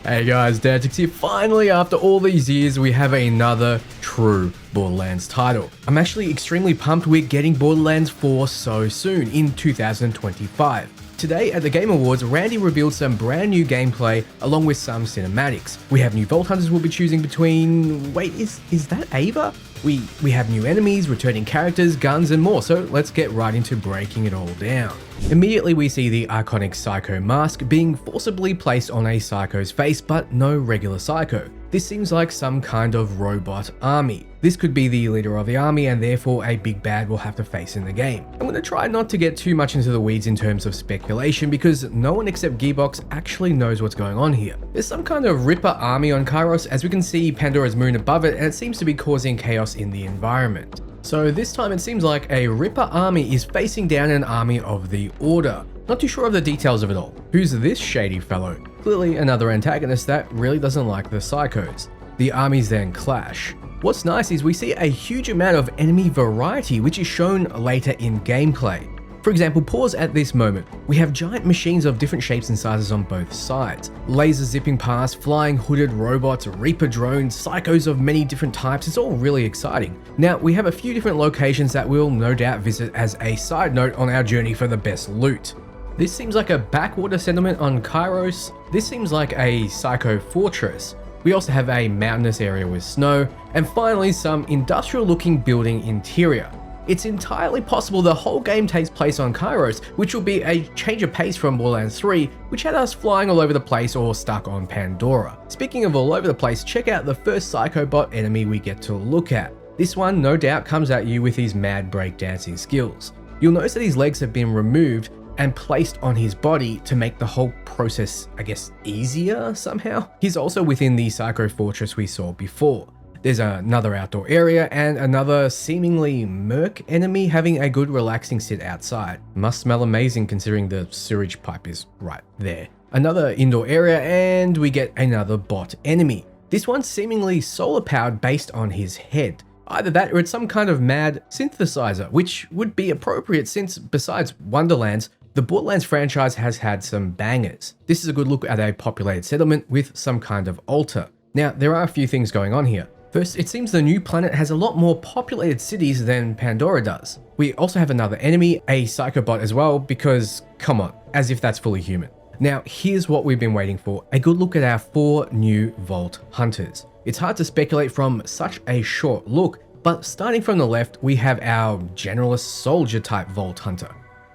Hey guys, Dantix here. Finally, after all these years, we have another true Borderlands title. I'm actually extremely pumped we're getting Borderlands 4 so soon, in 2025. Today at the Game Awards, Randy revealed some brand new gameplay along with some cinematics. We have new Vault Hunters we'll be choosing between... Wait, is that Ava? We have new enemies, returning characters, guns and more, so let's get right into breaking it all down. Immediately we see the iconic Psycho mask being forcibly placed on a Psycho's face, but no regular Psycho. This seems like some kind of robot army. This could be the leader of the army and therefore a big bad we'll have to face in the game. I'm going to try not to get too much into the weeds in terms of speculation because no one except Gearbox actually knows what's going on here. There's some kind of Ripper army on Kairos, as we can see Pandora's moon above it, and it seems to be causing chaos in the environment. So this time it seems like a Ripper army is facing down an army of the Order. Not too sure of the details of it all. Who's this shady fellow? Clearly another antagonist that really doesn't like the Psychos. The armies then clash. What's nice is we see a huge amount of enemy variety which is shown later in gameplay. For example, pause at this moment. We have giant machines of different shapes and sizes on both sides. Lasers zipping past, flying hooded robots, Reaper drones, Psychos of many different types. It's all really exciting. Now, we have a few different locations that we'll no doubt visit as a side note on our journey for the best loot. This seems like a backwater settlement on Kairos. This seems like a Psycho fortress. We also have a mountainous area with snow, and finally some industrial looking building interior. It's entirely possible the whole game takes place on Kairos, which will be a change of pace from Borderlands 3, which had us flying all over the place or stuck on Pandora. Speaking of all over the place, check out the first Psychobot enemy we get to look at. This one no doubt comes at you with his mad breakdancing skills. You'll notice that his legs have been removed and placed on his body to make the whole process, I guess, easier somehow. He's also within the Psycho Fortress we saw before. There's another outdoor area and another seemingly merc enemy having a good relaxing sit outside. Must smell amazing considering the sewage pipe is right there. Another indoor area and we get another bot enemy. This one's seemingly solar powered based on his head. Either that or it's some kind of mad synthesizer, which would be appropriate since besides Wonderlands, the Borderlands franchise has had some bangers. This is a good look at a populated settlement with some kind of altar. Now, there are a few things going on here. First, it seems the new planet has a lot more populated cities than Pandora does. We also have another enemy, a Psychobot as well, because come on, as if that's fully human. Now, here's what we've been waiting for, a good look at our 4 new Vault Hunters. It's hard to speculate from such a short look, but starting from the left, we have our generalist soldier type Vault Hunter.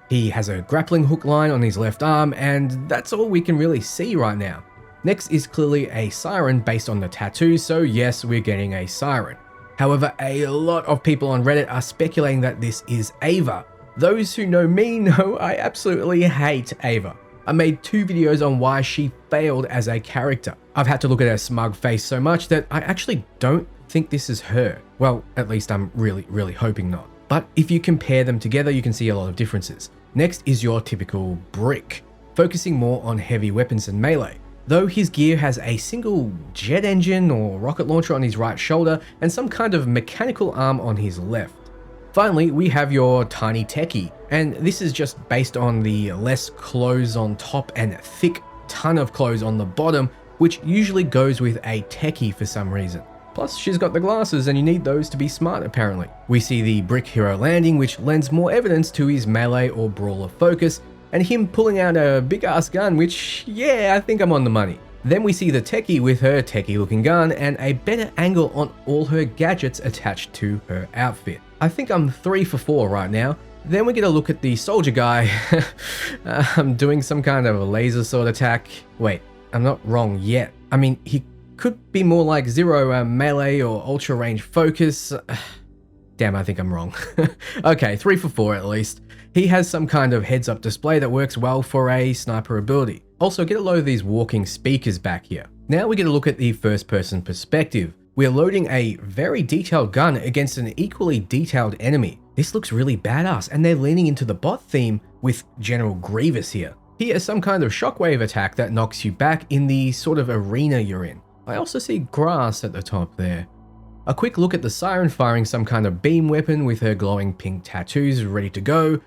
He has a grappling hook line on his left arm, and that's all we can really see right now. Next is clearly a siren based on the tattoo, so yes, we're getting a siren. However, a lot of people on Reddit are speculating that this is Ava. Those who know me know I absolutely hate Ava. I made 2 videos on why she failed as a character. I've had to look at her smug face so much that I actually don't think this is her. Well, at least I'm really hoping not. But if you compare them together, you can see a lot of differences. Next is your typical Brick, focusing more on heavy weapons and melee. Though his gear has a single jet engine or rocket launcher on his right shoulder and some kind of mechanical arm on his left. Finally, we have your tiny techie, and this is just based on the less clothes on top and thick ton of clothes on the bottom, which usually goes with a techie for some reason. Plus, she's got the glasses and you need those to be smart apparently. We see the Brick Hero landing, which lends more evidence to his melee or brawler focus, and him pulling out a big ass gun, which, yeah, I think I'm on the money. Then we see the techie with her techie looking gun and a better angle on all her gadgets attached to her outfit. I think I'm 3 for 4 right now. Then we get a look at the soldier guy. I'm doing some kind of a laser sword attack. Wait, I'm not wrong yet. I mean, he could be more like Zero melee or ultra range focus. Damn, I think I'm wrong. Okay, 3 for 4 at least. He has some kind of heads up display that works well for a sniper ability. Also, get a load of these walking speakers back here. Now we get a look at the first person perspective. We are loading a very detailed gun against an equally detailed enemy. This looks really badass, and they're leaning into the bot theme with General Grievous here. He has some kind of shockwave attack that knocks you back in the sort of arena you're in. I also see grass at the top there. A quick look at the siren firing some kind of beam weapon with her glowing pink tattoos ready to go.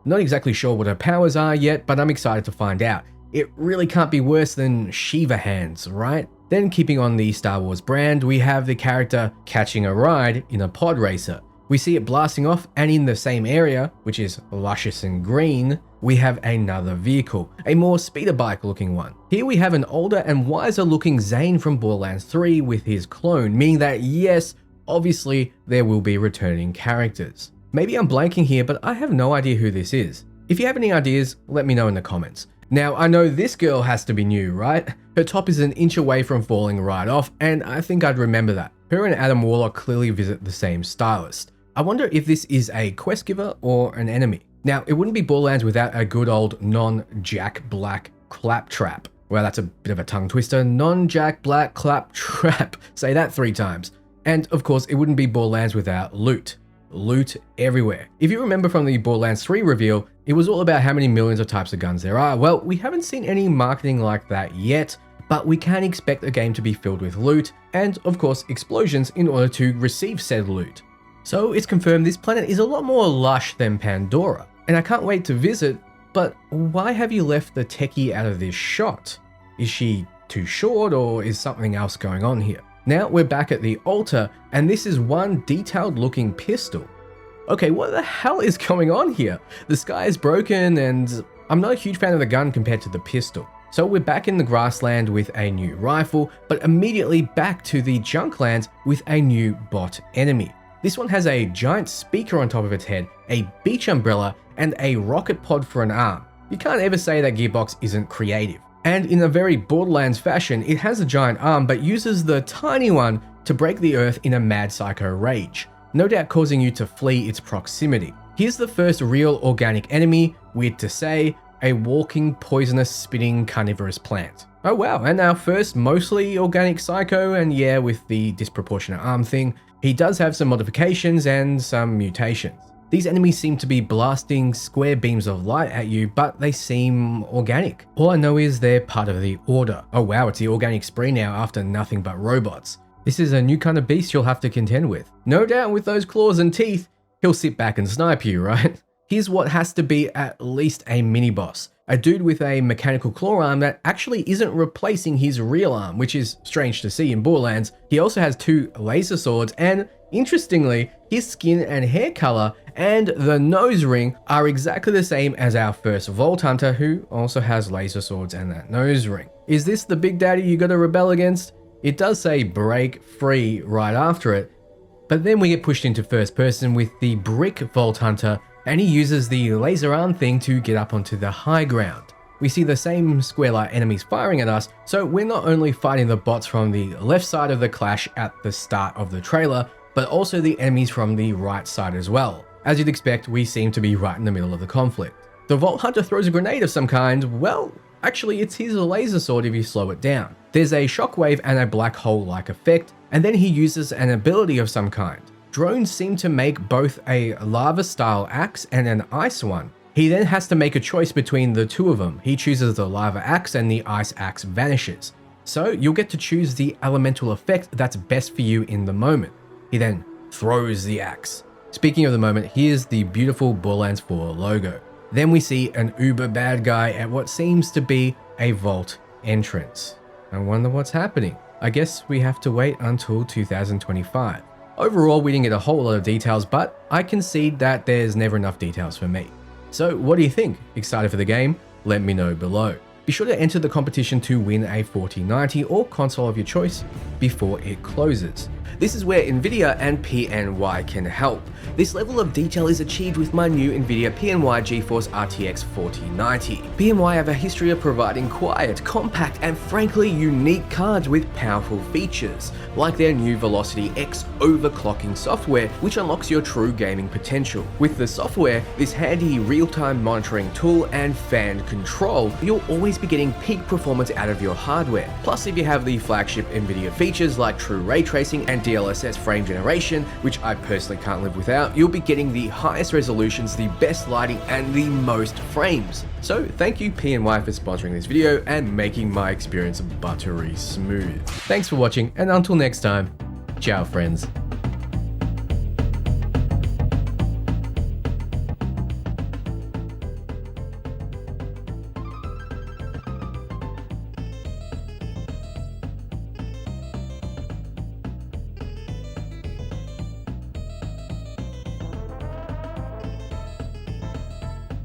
Not exactly sure what her powers are yet, but I'm excited to find out. It really can't be worse than Shiva hands, right? Then keeping on the Star Wars brand, we have the character catching a ride in a pod racer. We see it blasting off, and in the same area, which is luscious and green, we have another vehicle, a more speeder bike looking one. Here we have an older and wiser looking Zane from Borderlands 3 with his clone, meaning that yes, obviously there will be returning characters. Maybe I'm blanking here, but I have no idea who this is. If you have any ideas, let me know in the comments. Now, I know this girl has to be new, right? Her top is an inch away from falling right off, and I think I'd remember that. Her and Adam Warlock clearly visit the same stylist. I wonder if this is a quest giver or an enemy. Now, it wouldn't be Borderlands without a good old non-Jack Black claptrap. Well, that's a bit of a tongue twister. Non-Jack Black claptrap. Say that 3 times. And of course, it wouldn't be Borderlands without loot. Loot everywhere. If you remember from the Borderlands 3 reveal, it was all about how many millions of types of guns there are. Well, we haven't seen any marketing like that yet, but we can expect a game to be filled with loot and, of course, explosions in order to receive said loot. So it's confirmed this planet is a lot more lush than Pandora, and I can't wait to visit, but why have you left the techie out of this shot? Is she too short, or is something else going on here? Now we're back at the altar, and this is one detailed looking pistol. Okay, what the hell is going on here? The sky is broken, and I'm not a huge fan of the gun compared to the pistol. So we're back in the grassland with a new rifle, but immediately back to the junklands with a new bot enemy. This one has a giant speaker on top of its head, a beach umbrella, and a rocket pod for an arm. You can't ever say that Gearbox isn't creative. And in a very Borderlands fashion, it has a giant arm but uses the tiny one to break the earth in a mad psycho rage, no doubt causing you to flee its proximity. Here's the first real organic enemy, weird to say, a walking, poisonous, spitting, carnivorous plant. Oh wow, and our first mostly organic psycho, and yeah, with the disproportionate arm thing, he does have some modifications and some mutations. These enemies seem to be blasting square beams of light at you, but they seem organic. All I know is they're part of the Order. Oh wow, it's the organic spree now after nothing but robots. This is a new kind of beast you'll have to contend with. No doubt with those claws and teeth, he'll sit back and snipe you, right? Here's what has to be at least a mini-boss. A dude with a mechanical claw arm that actually isn't replacing his real arm, which is strange to see in Borderlands. He also has 2 laser swords, and interestingly, his skin and hair color and the nose ring are exactly the same as our first Vault Hunter, who also has laser swords and that nose ring. Is this the big daddy you gotta rebel against? It does say break free right after it, but then we get pushed into first person with the Brick Vault Hunter, and he uses the laser arm thing to get up onto the high ground. We see the same square-like enemies firing at us, so we're not only fighting the bots from the left side of the clash at the start of the trailer, but also the enemies from the right side as well. As you'd expect, we seem to be right in the middle of the conflict. The Vault Hunter throws a grenade of some kind. Well, actually it's his laser sword if you slow it down. There's a shockwave and a black hole-like effect, and then he uses an ability of some kind. Drones seem to make both a lava-style axe and an ice one. He then has to make a choice between the 2 of them. He chooses the lava axe and the ice axe vanishes. So you'll get to choose the elemental effect that's best for you in the moment. He then throws the axe. Speaking of the moment, here's the beautiful Borderlands 4 logo. Then we see an uber bad guy at what seems to be a vault entrance. I wonder what's happening. I guess we have to wait until 2025. Overall, we didn't get a whole lot of details, but I concede that there's never enough details for me. So what do you think? Excited for the game? Let me know below. Be sure to enter the competition to win a 4090 or console of your choice before it closes. This is where Nvidia and PNY can help. This level of detail is achieved with my new Nvidia PNY GeForce RTX 4090. PNY have a history of providing quiet, compact, and frankly unique cards with powerful features, like their new Velocity X overclocking software, which unlocks your true gaming potential. With the software, this handy real-time monitoring tool, and fan control, you'll always be getting peak performance out of your hardware. Plus, if you have the flagship Nvidia features like true ray tracing and DLSS frame generation, which I personally can't live without, you'll be getting the highest resolutions, the best lighting, and the most frames. So thank you PNY for sponsoring this video and making my experience buttery smooth. Thanks for watching, and until next time, ciao friends.